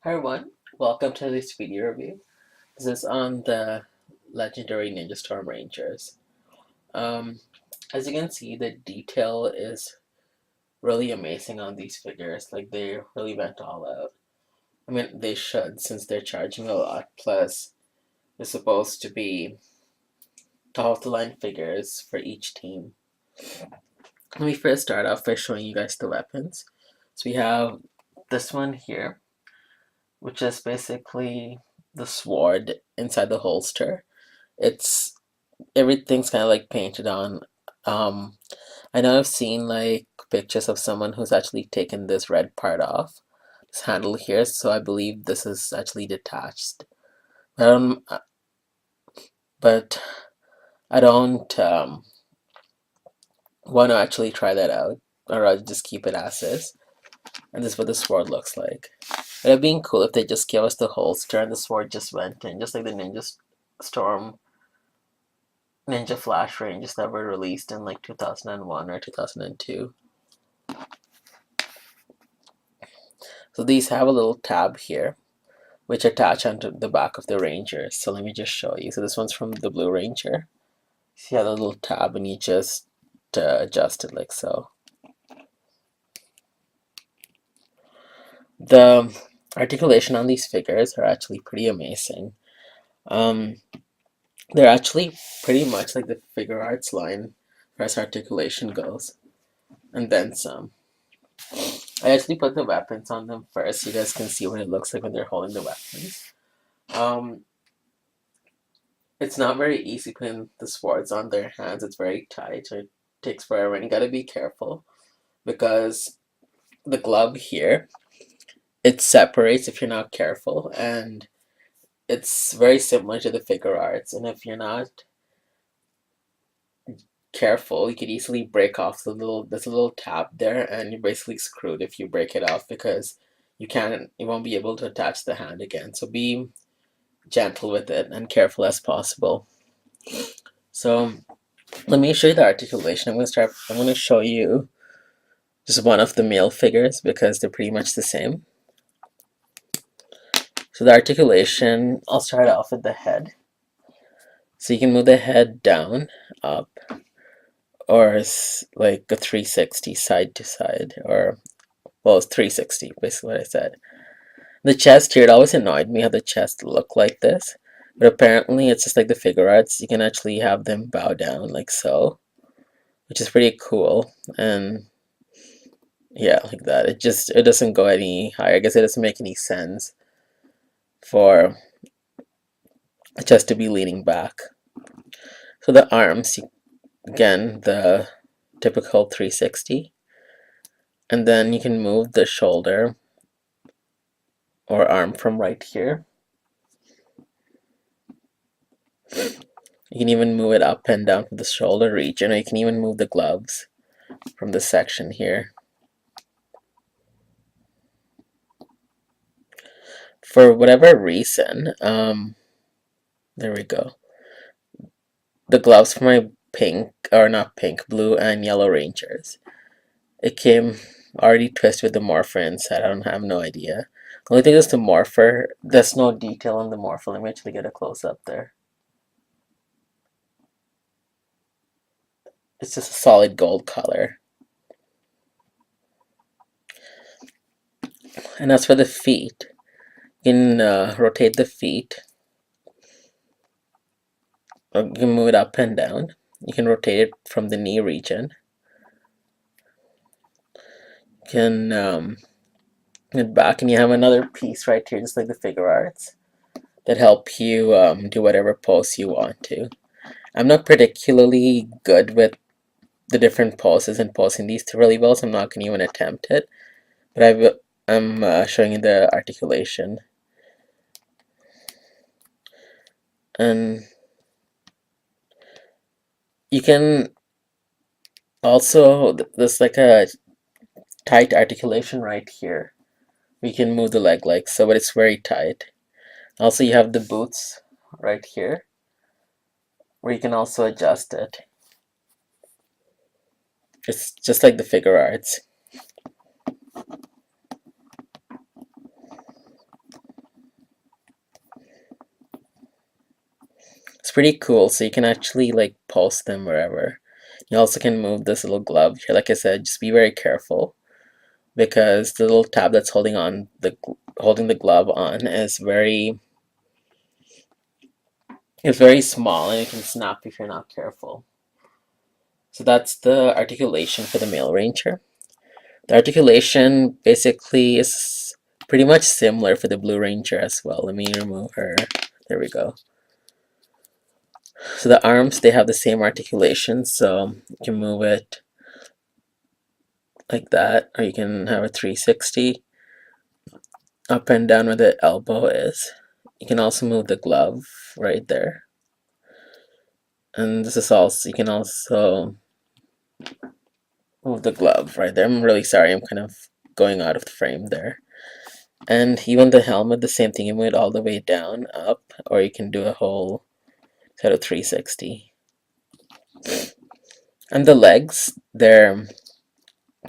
Hi everyone, welcome to this video review. This is on the legendary Ninja Storm Rangers. Um, as you can see, the detail is really amazing on these figures. Like they really went all out. I mean, they should since they're charging a lot. Plus, they're supposed to be top of the line figures for each team. Let me first start off by showing you guys the weapons. So we have this one here, which is basically the sword inside the holster. It's everything's kind of like painted on. Um, I know I've seen like pictures of someone who's actually taken this red part off, this handle here, so I believe this is actually detached. Um, uh, but I don't want to actually try that out, or I'll just keep it as is. And this is what the sword looks like. It would have been cool if they just gave us the holster and the sword just went in, just like the Storm Ninja Flash Rangers that were released in like 2001 or 2002. So these have a little tab here, which attach onto the back of the Ranger. So let me just show you. So this one's from the Blue Ranger. See how the little tab and you just adjust it like so. The articulation on these figures are actually pretty amazing. Um, they're actually pretty much like the figure arts line as articulation goes, and then some. I actually put the weapons on them first so you guys can see what it looks like when they're holding the weapons. Um, it's not very easy putting the swords on their hands. It's very tight. So it takes forever, and you gotta be careful because the glove here, it separates if you're not careful, and it's very similar to the figure arts. And if you're not careful, you could easily break off there's a little tab there, and you're basically screwed if you break it off because you won't be able to attach the hand again. So be gentle with it and careful as possible. So let me show you the articulation. I'm gonna show you just one of the male figures because they're pretty much the same. So the articulation, I'll start off with the head. So you can move the head down, up, or like a 360 side to side, or well, it's 360, basically what I said. The chest here, it always annoyed me how the chest looked like this, but apparently it's just like the figure arts. You can actually have them bow down like so, which is pretty cool. And yeah, like that. It doesn't go any higher. I guess it doesn't make any sense for just to be leaning back. So the arms, again, the typical 360. And then you can move the shoulder or arm from right here. You can even move it up and down from the shoulder region, or you can even move the gloves from this section here. For whatever reason, there we go. The gloves for my pink, or not pink, blue and yellow Rangers. It came already twisted with the morpher inside. I don't have no idea. The only thing is the morpher. There's no detail on the morpher. Let me actually get a close up there. It's just a solid gold color. And as for the feet, you can rotate the feet. Or you can move it up and down. You can rotate it from the knee region. You can it back, and you have another piece right here, just like the figure arts, that help you do whatever pose you want to. I'm not particularly good with the different poses and posing these two really well, so I'm not going to even attempt it. But I'm showing you the articulation. And you can also, there's like a tight articulation right here. We can move the leg like so, but it's very tight. Also, you have the boots right here, where you can also adjust it. It's just like the figure arts. pretty cool. So you can actually like post them wherever. You also can move this little glove here. Like I said, just be very careful because the little tab that's holding the glove on is very small and it can snap if you're not careful. So that's the articulation for the male ranger. The articulation basically is pretty much similar for the blue ranger as well. Let me remove her. There we go. So the arms, they have the same articulation, so you can move it like that, or you can have a 360 up and down where the elbow is. You can also move the glove right there. And this is also, you can also move the glove right there. I'm really sorry, I'm kind of going out of the frame there. And even the helmet, the same thing, you move it all the way down, up, or you can do a whole sort of 360. And the legs, they're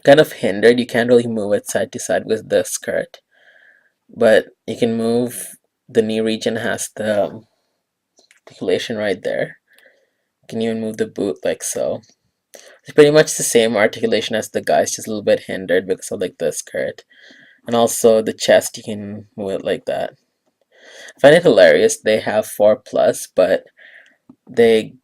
kind of hindered. You can't really move it side to side with the skirt, but you can move the knee region has the articulation right there. You can even move the boot like so. It's pretty much the same articulation as the guys, just a little bit hindered because of like the skirt. And also the chest, you can move it like that. I find it hilarious. They have 4+, but they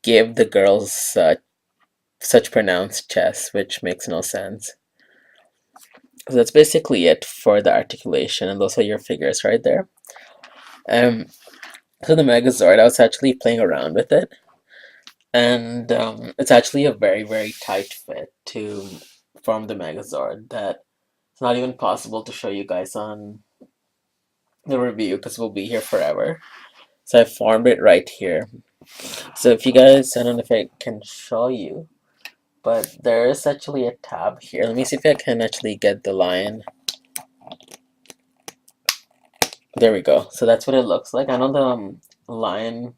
give the girls such pronounced chests, which makes no sense. So that's basically it for the articulation, and those are your figures right there. So the Megazord, I was actually playing around with it, and it's actually a very tight fit to form the Megazord that it's not even possible to show you guys on the review because we'll be here forever. So I formed it right here. So if you guys, I don't know if I can show you, but there is actually a tab here. Let me see if I can actually get the lion. There we go. So that's what it looks like. I know the lion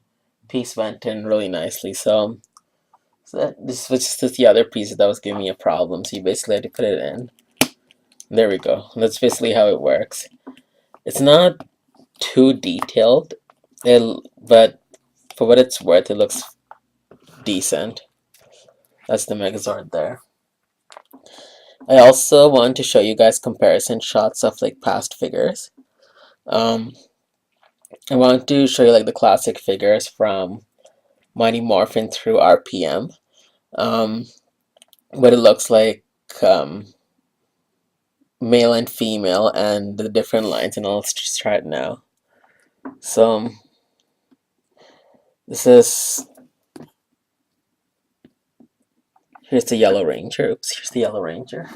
piece went in really nicely. So this was just the other piece that was giving me a problem. So you basically had to put it in. There we go. That's basically how it works. It's not too detailed, but for what it's worth, it looks decent. That's the Megazord there. I also want to show you guys comparison shots of like past figures. Um, I want to show you like the classic figures from Mighty Morphin through RPM. What it looks like, male and female, and the different lines, and let's just try it now. So this is, here's the Yellow Ranger. Oops, here's the Yellow Ranger.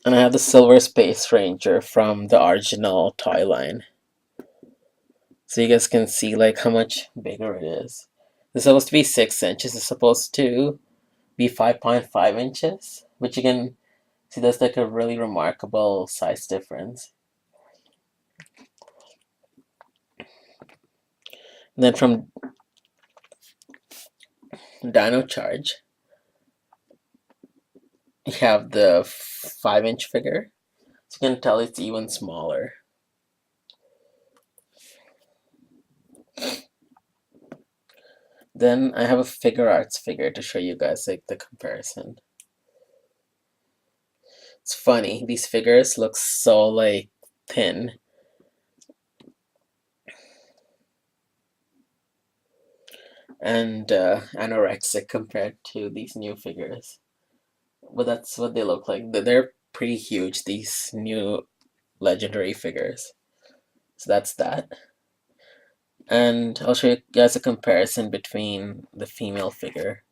And I have the Silver Space Ranger from the original toy line. So you guys can see like how much bigger it is. It's supposed to be 6 inches. It's supposed to be 5.5 inches, which you can see that's like a really remarkable size difference. And then from Dino Charge, you have the 5-inch figure. So you can tell it's even smaller. Then I have a Figuarts figure to show you guys like the comparison. It's funny, these figures look so like thin. And anorexic compared to these new figures. But that's what they look like. They're pretty huge, these new legendary figures. So that's that. And I'll show you guys a comparison between the female figure.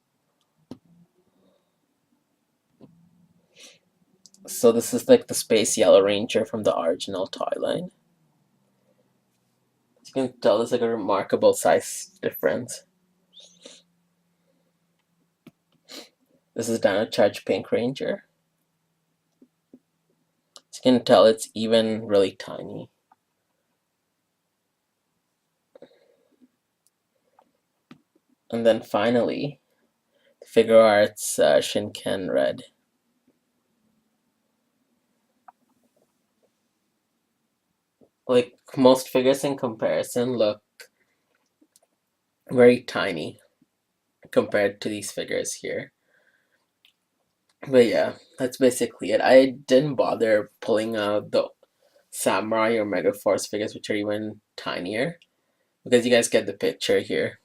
So this is like the Space Yellow Ranger from the original toy line. As you can tell, there's like a remarkable size difference. This is Dino Charge Pink Ranger. As you can tell, it's even really tiny. And then finally, the Figuarts Shinken Red. like most figures in comparison look very tiny compared to these figures here. But yeah, that's basically it. I didn't bother pulling out the Samurai or Megaforce figures, which are even tinier, because you guys get the picture here.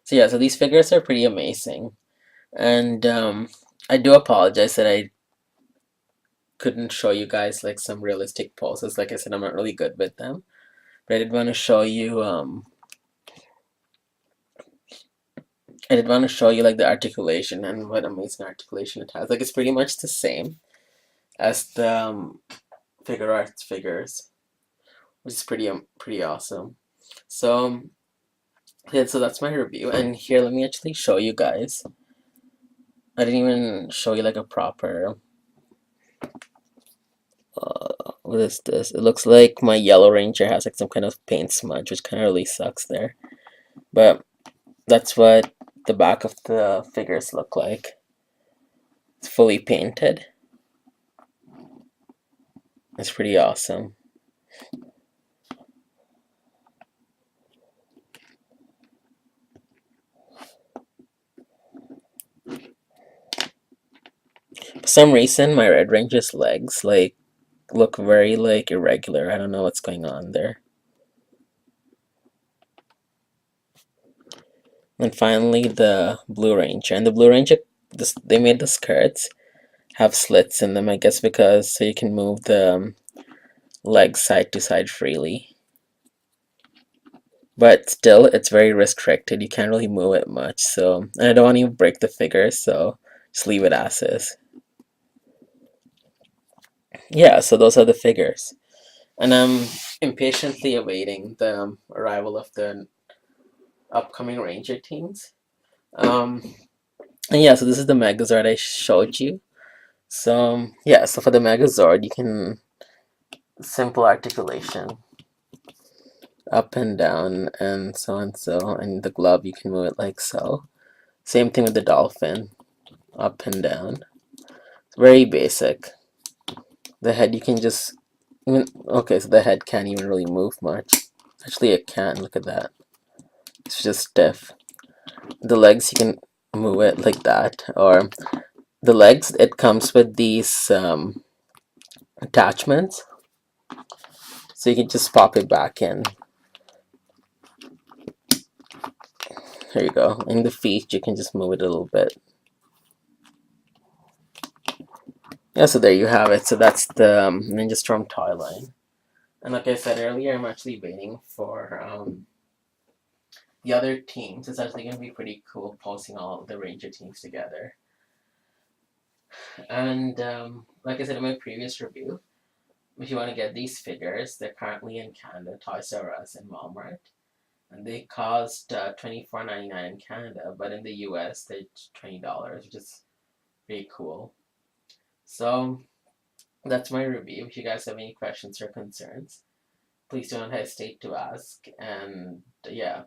So yeah, so these figures are pretty amazing. And I do apologize that I couldn't show you guys like some realistic poses. Like I said, I'm not really good with them. But I did want to show you like the articulation and what amazing articulation it has. Like it's pretty much the same as the figure arts figures, which is pretty awesome. So yeah, so that's my review. And here, let me actually show you guys. I didn't even show you like a proper. What is this? It looks like my Yellow Ranger has like some kind of paint smudge, which kind of really sucks there. But that's what the back of the figures look like. It's fully painted. It's pretty awesome. For some reason, my Red Ranger's legs like look very like irregular. I don't know what's going on there. And finally, the Blue Ranger. And the Blue Ranger, they made the skirts have slits in them, I guess, because so you can move the legs side to side freely. But still, it's very restricted. You can't really move it much. So, and I don't want to break the figure, so just leave it as is. Yeah, so those are the figures. And I'm impatiently awaiting the arrival of the upcoming Ranger teams. And yeah, so this is the Megazord I showed you. So yeah, so for the Megazord, you can simple articulation up and down and so, and the glove you can move it like so. Same thing with the dolphin, up and down. It's very basic. The head you can just even okay, so the head can't even really move much. Actually, it can. Look at that. It's just stiff. The legs you can move it like that, or the legs. It comes with these attachments, so you can just pop it back in. There you go. In the feet, you can just move it a little bit. Yeah, so there you have it. So that's the Ninja Storm toy line. And like I said earlier, I'm actually waiting for the other teams. It's actually going to be pretty cool posting all the Ranger teams together. And like I said in my previous review, if you want to get these figures, they're currently in Canada, Toys R Us and Walmart. And they cost $24.99 in Canada, but in the US, they're $20, which is pretty cool. So that's my review. If you guys have any questions or concerns, please don't hesitate to ask. And yeah,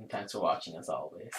thanks for watching as always.